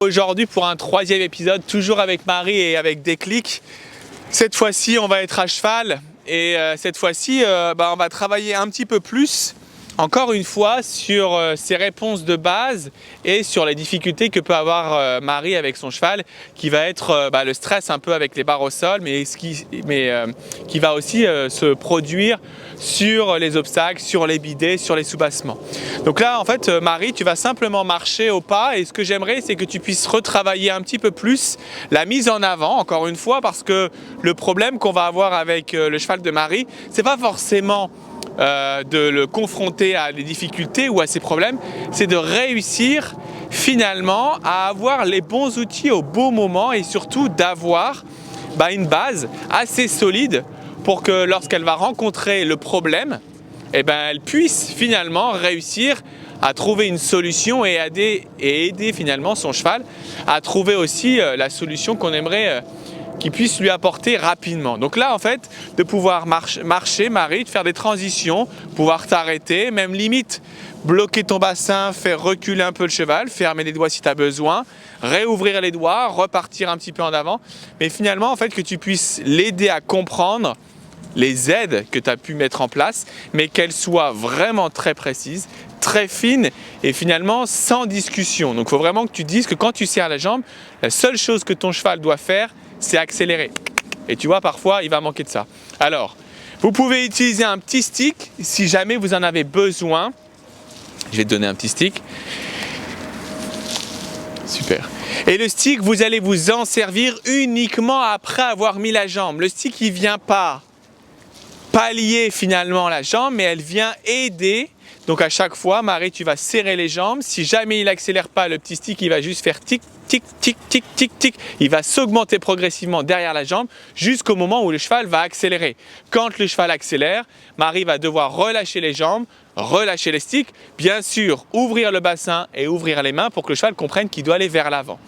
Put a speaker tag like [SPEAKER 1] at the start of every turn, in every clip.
[SPEAKER 1] Aujourd'hui pour un troisième épisode, toujours avec Marie et avec Déclic. Cette fois-ci on va être à cheval et cette fois-ci on va travailler un petit peu plus, encore une fois, sur ses réponses de base et sur les difficultés que peut avoir Marie avec son cheval, qui va être le stress un peu avec les barres au sol, mais qui va aussi se produire sur les obstacles, sur les bidets, sur les soubassements. Donc là, en fait, Marie, tu vas simplement marcher au pas et ce que j'aimerais, c'est que tu puisses retravailler un petit peu plus la mise en avant, encore une fois, parce que le problème qu'on va avoir avec le cheval de Marie, c'est pas forcément de le confronter à des difficultés ou à ses problèmes, c'est de réussir finalement à avoir les bons outils au bon moment et surtout d'avoir une base assez solide pour que lorsqu'elle va rencontrer le problème, elle puisse finalement réussir à trouver une solution et aider finalement son cheval à trouver aussi la solution qu'on aimerait qui puisse lui apporter rapidement. Donc là, en fait, de pouvoir marcher, Marie, de faire des transitions, pouvoir t'arrêter, même limite bloquer ton bassin, faire reculer un peu le cheval, fermer les doigts si tu as besoin, réouvrir les doigts, repartir un petit peu en avant. Mais finalement, en fait, que tu puisses l'aider à comprendre les aides que tu as pu mettre en place, mais qu'elles soient vraiment très précises, très fines et finalement sans discussion. Donc il faut vraiment que tu dises que quand tu serres la jambe, la seule chose que ton cheval doit faire, c'est accélérer. Et tu vois, parfois, il va manquer de ça. Alors, vous pouvez utiliser un petit stick si jamais vous en avez besoin. Je vais te donner un petit stick. Super. Et le stick, vous allez vous en servir uniquement après avoir mis la jambe. Le stick, il ne vient pas pallier finalement la jambe, mais elle vient aider. Donc à chaque fois, Marie, tu vas serrer les jambes. Si jamais il n'accélère pas, le petit stick, il va juste faire tic, tic, tic, tic, tic, tic. Il va s'augmenter progressivement derrière la jambe jusqu'au moment où le cheval va accélérer. Quand le cheval accélère, Marie va devoir relâcher les jambes, relâcher les sticks. Bien sûr, ouvrir le bassin et ouvrir les mains pour que le cheval comprenne qu'il doit aller vers l'avant.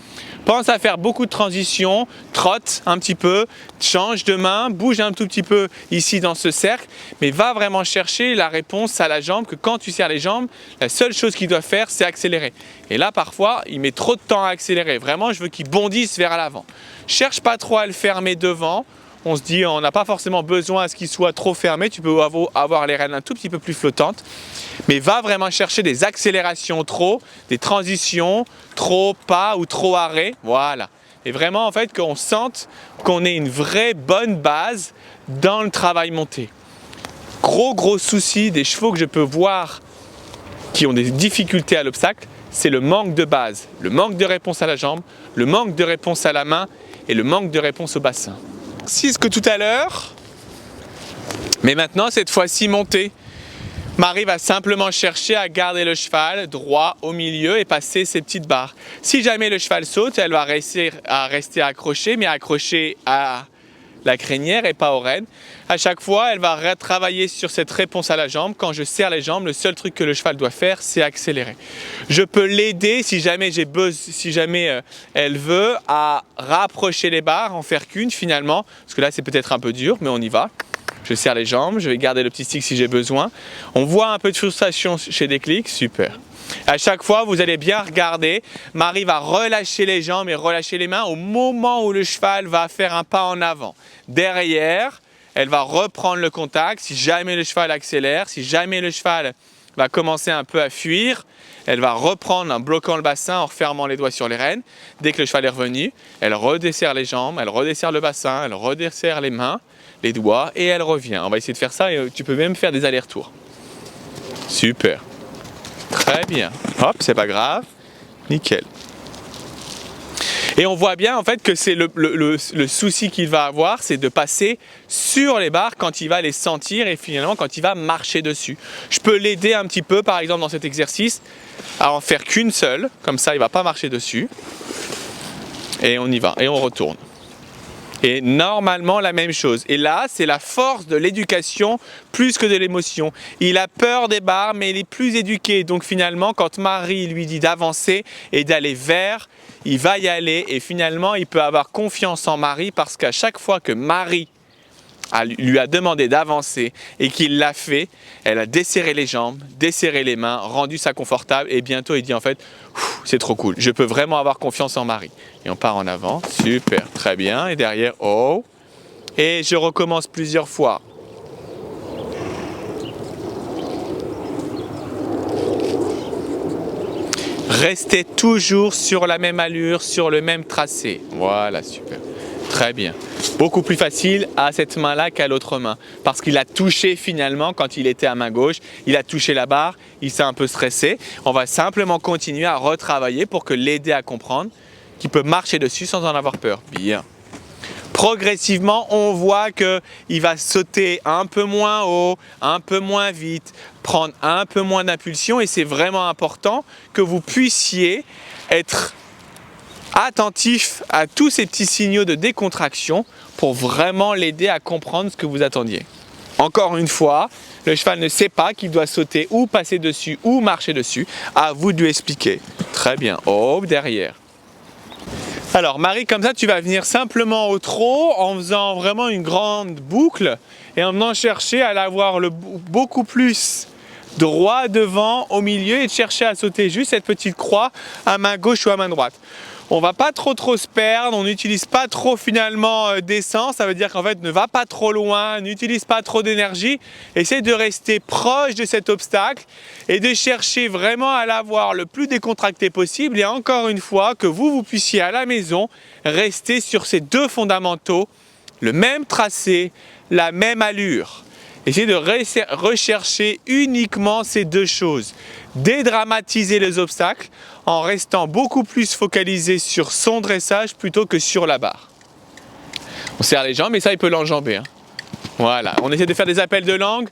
[SPEAKER 1] Pense à faire beaucoup de transitions, trotte un petit peu, change de main, bouge un tout petit peu ici dans ce cercle, mais va vraiment chercher la réponse à la jambe, que quand tu serres les jambes, la seule chose qu'il doit faire, c'est accélérer. Et là, parfois, il met trop de temps à accélérer. Vraiment, je veux qu'il bondisse vers l'avant. Cherche pas trop à le fermer devant. On se dit, on n'a pas forcément besoin à ce qu'il soit trop fermé. Tu peux avoir les rênes un tout petit peu plus flottantes. Mais va vraiment chercher des accélérations trop, des transitions, trop pas ou trop arrêt. Voilà. Et vraiment, en fait, qu'on sente qu'on ait une vraie bonne base dans le travail monté. Gros souci des chevaux que je peux voir qui ont des difficultés à l'obstacle, c'est le manque de base. Le manque de réponse à la jambe, le manque de réponse à la main et le manque de réponse au bassin. C'est ce que tout à l'heure, mais maintenant cette fois-ci monté. Marie va simplement chercher à garder le cheval droit au milieu et passer ses petites barres. Si jamais le cheval saute, elle va réussir à rester accrochée, mais accrochée à la crinière et pas aux rênes. À chaque fois, elle va retravailler sur cette réponse à la jambe. Quand je serre les jambes, le seul truc que le cheval doit faire, c'est accélérer. Je peux l'aider si jamais elle veut à rapprocher les barres, en faire qu'une finalement, parce que là c'est peut-être un peu dur, mais on y va. Je serre les jambes, je vais garder le petit stick si j'ai besoin. On voit un peu de frustration chez Déclic, super. À chaque fois, vous allez bien regarder, Marie va relâcher les jambes et relâcher les mains au moment où le cheval va faire un pas en avant. Derrière, elle va reprendre le contact. Si jamais le cheval accélère, si jamais le cheval va commencer un peu à fuir, elle va reprendre en bloquant le bassin, en refermant les doigts sur les rênes. Dès que le cheval est revenu, elle redesserre les jambes, elle redesserre le bassin, elle redesserre les mains, les doigts et elle revient. On va essayer de faire ça et tu peux même faire des allers-retours. Super. Très bien. Hop, c'est pas grave. Nickel. Et on voit bien en fait que c'est le souci qu'il va avoir, c'est de passer sur les barres quand il va les sentir et finalement quand il va marcher dessus. Je peux l'aider un petit peu par exemple dans cet exercice à en faire qu'une seule, comme ça il ne va pas marcher dessus. Et on y va, et on retourne. Et normalement la même chose. Et là, c'est la force de l'éducation plus que de l'émotion. Il a peur des barres, mais il est plus éduqué. Donc finalement, quand Marie lui dit d'avancer et d'aller vers, il va y aller. Et finalement, il peut avoir confiance en Marie parce qu'à chaque fois que Marie lui a demandé d'avancer et qu'il l'a fait, elle a desserré les jambes, desserré les mains, rendu ça confortable et bientôt il dit en fait c'est trop cool, je peux vraiment avoir confiance en Marie. Et on part en avant, super, très bien, et derrière, oh, et je recommence plusieurs fois. Restez toujours sur la même allure, sur le même tracé. Voilà, super. Très bien. Beaucoup plus facile à cette main-là qu'à l'autre main. Parce qu'il a touché finalement, quand il était à main gauche, il a touché la barre, il s'est un peu stressé. On va simplement continuer à retravailler pour que l'aider à comprendre qu'il peut marcher dessus sans en avoir peur. Bien. Progressivement, on voit qu'il va sauter un peu moins haut, un peu moins vite, prendre un peu moins d'impulsion et c'est vraiment important que vous puissiez être attentif à tous ces petits signaux de décontraction pour vraiment l'aider à comprendre ce que vous attendiez. Encore une fois, le cheval ne sait pas qu'il doit sauter ou passer dessus ou marcher dessus. À vous de lui expliquer. Très bien. Oh, derrière. Alors Marie, comme ça tu vas venir simplement au trot en faisant vraiment une grande boucle et en venant chercher à l'avoir beaucoup plus droit devant, au milieu et de chercher à sauter juste cette petite croix à main gauche ou à main droite. On va pas trop se perdre, on n'utilise pas trop finalement d'essence, ça veut dire qu'en fait ne va pas trop loin, n'utilise pas trop d'énergie, essaye de rester proche de cet obstacle et de chercher vraiment à l'avoir le plus décontracté possible et encore une fois que vous puissiez à la maison rester sur ces deux fondamentaux, le même tracé, la même allure. Essayez de rechercher uniquement ces deux choses, dédramatiser les obstacles en restant beaucoup plus focalisé sur son dressage plutôt que sur la barre. On serre les jambes et ça il peut l'enjamber. Voilà, on essaie de faire des appels de langue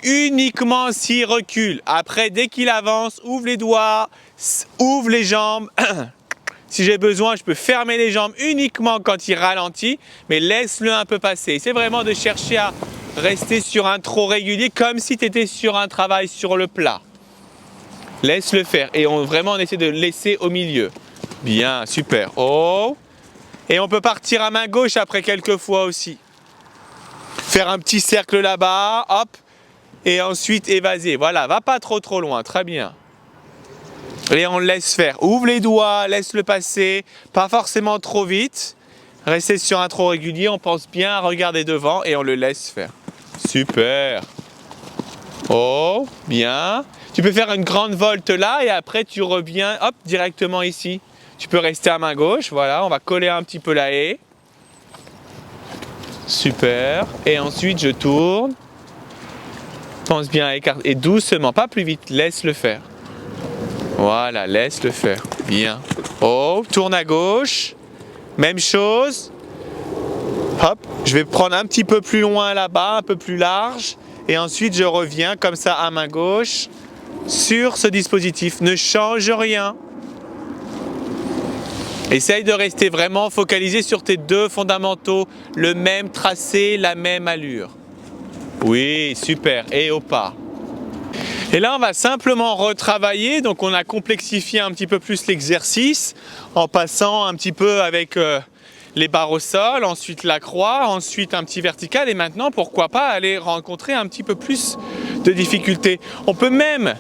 [SPEAKER 1] uniquement s'il recule. Après, dès qu'il avance, ouvre les doigts, ouvre les jambes. Si j'ai besoin, je peux fermer les jambes uniquement quand il ralentit, mais laisse-le un peu passer. C'est vraiment de chercher à rester sur un trot régulier comme si tu étais sur un travail sur le plat. Laisse-le faire et vraiment on essaie de laisser au milieu. Bien, super. Oh. Et on peut partir à main gauche après quelques fois aussi. Faire un petit cercle là-bas, hop, et ensuite évaser. Voilà, va pas trop loin, très bien. Et on le laisse faire. Ouvre les doigts, laisse-le passer, pas forcément trop vite. Restez sur un trot régulier, on pense bien à regarder devant et on le laisse faire. Super. Oh, bien. Tu peux faire une grande volte là et après tu reviens, hop, directement ici. Tu peux rester à main gauche, voilà, on va coller un petit peu la haie. Super. Et ensuite je tourne. Pense bien à écarter. Et doucement, pas plus vite, laisse-le faire. Voilà, laisse-le faire. Bien. Oh, tourne à gauche. Même chose. Hop, je vais prendre un petit peu plus loin là-bas, un peu plus large. Et ensuite, je reviens comme ça à main gauche sur ce dispositif. Ne change rien. Essaye de rester vraiment focalisé sur tes deux fondamentaux. Le même tracé, la même allure. Oui, super. Et au pas. Et là, on va simplement retravailler. Donc, on a complexifié un petit peu plus l'exercice en passant un petit peu avec les barres au sol, ensuite la croix, ensuite un petit vertical. Et maintenant, pourquoi pas aller rencontrer un petit peu plus de difficultés. On peut même,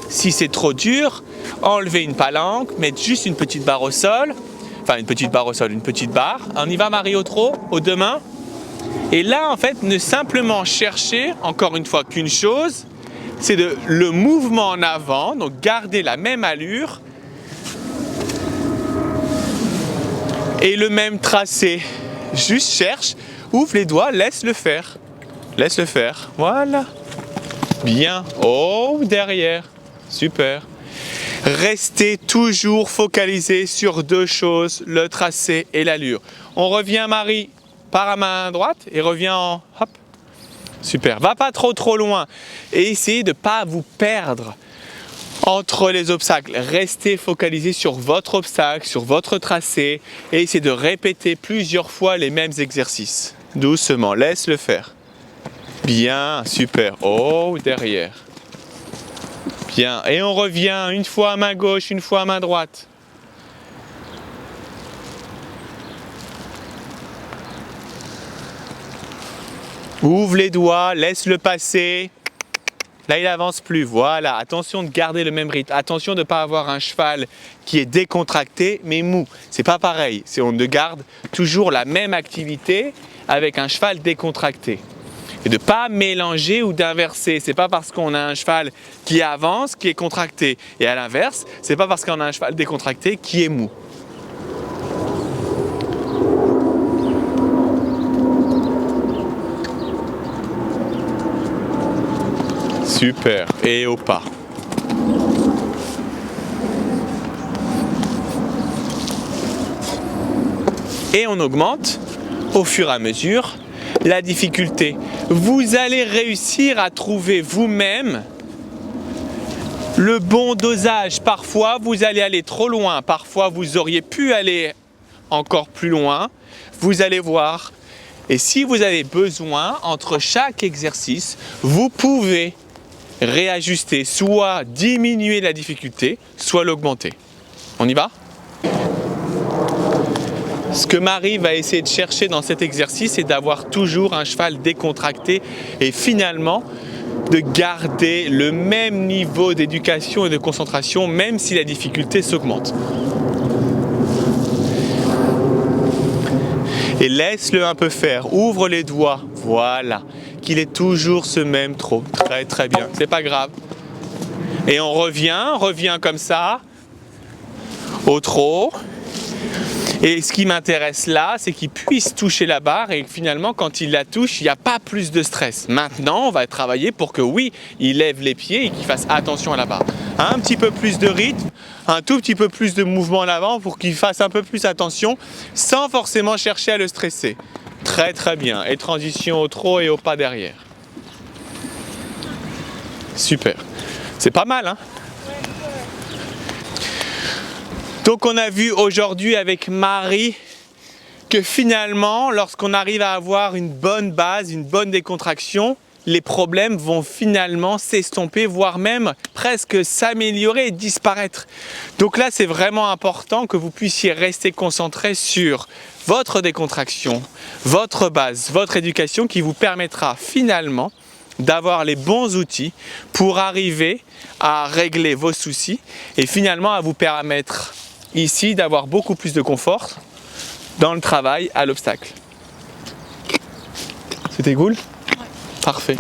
[SPEAKER 1] si c'est trop dur, enlever une palanque, mettre juste une petite barre au sol. Enfin, une petite barre au sol, une petite barre. On y va, Marie, au trot, aux deux mains. Et là, en fait, ne simplement chercher, encore une fois, qu'une chose, c'est le mouvement en avant, donc garder la même allure et le même tracé. Juste cherche, ouvre les doigts, laisse-le faire. Laisse-le faire, voilà. Bien, oh, derrière, super. Restez toujours focalisé sur deux choses, le tracé et l'allure. On revient, Marie, par à main droite et revient en hop. Super, va pas trop loin et essayez de ne pas vous perdre entre les obstacles. Restez focalisé sur votre obstacle, sur votre tracé et essayez de répéter plusieurs fois les mêmes exercices. Doucement, laisse-le faire. Bien, super. Oh, derrière. Bien, et on revient une fois à main gauche, une fois à main droite. Ouvre les doigts, laisse-le passer. Là, il n'avance plus. Voilà, attention de garder le même rythme. Attention de ne pas avoir un cheval qui est décontracté mais mou. C'est pas pareil. On garde toujours la même activité avec un cheval décontracté. Et de ne pas mélanger ou d'inverser. C'est pas parce qu'on a un cheval qui avance qui est contracté. Et à l'inverse, c'est pas parce qu'on a un cheval décontracté qui est mou. Super, et au pas. Et on augmente au fur et à mesure la difficulté. Vous allez réussir à trouver vous-même le bon dosage. Parfois, vous allez aller trop loin. Parfois, vous auriez pu aller encore plus loin. Vous allez voir. Et si vous avez besoin, entre chaque exercice, vous pouvez réajuster, soit diminuer la difficulté, soit l'augmenter. On y va? Ce que Marie va essayer de chercher dans cet exercice, c'est d'avoir toujours un cheval décontracté et finalement de garder le même niveau d'éducation et de concentration, même si la difficulté s'augmente. Et laisse-le un peu faire, ouvre les doigts, voilà. Qu'il ait toujours ce même trot. Très très bien, c'est pas grave. Et on revient comme ça au trot. Et ce qui m'intéresse là, c'est qu'il puisse toucher la barre et finalement quand il la touche, il n'y a pas plus de stress. Maintenant, on va travailler pour que oui, il lève les pieds et qu'il fasse attention à la barre. Un petit peu plus de rythme, un tout petit peu plus de mouvement en avant pour qu'il fasse un peu plus attention sans forcément chercher à le stresser. Très très bien. Et transition au trot et au pas derrière. Super. C'est pas mal, hein? Donc on a vu aujourd'hui avec Marie que finalement, lorsqu'on arrive à avoir une bonne base, une bonne décontraction, les problèmes vont finalement s'estomper, voire même presque s'améliorer et disparaître. Donc là, c'est vraiment important que vous puissiez rester concentré sur votre décontraction, votre base, votre éducation qui vous permettra finalement d'avoir les bons outils pour arriver à régler vos soucis et finalement à vous permettre ici d'avoir beaucoup plus de confort dans le travail à l'obstacle. C'était cool? Ouais. Parfait.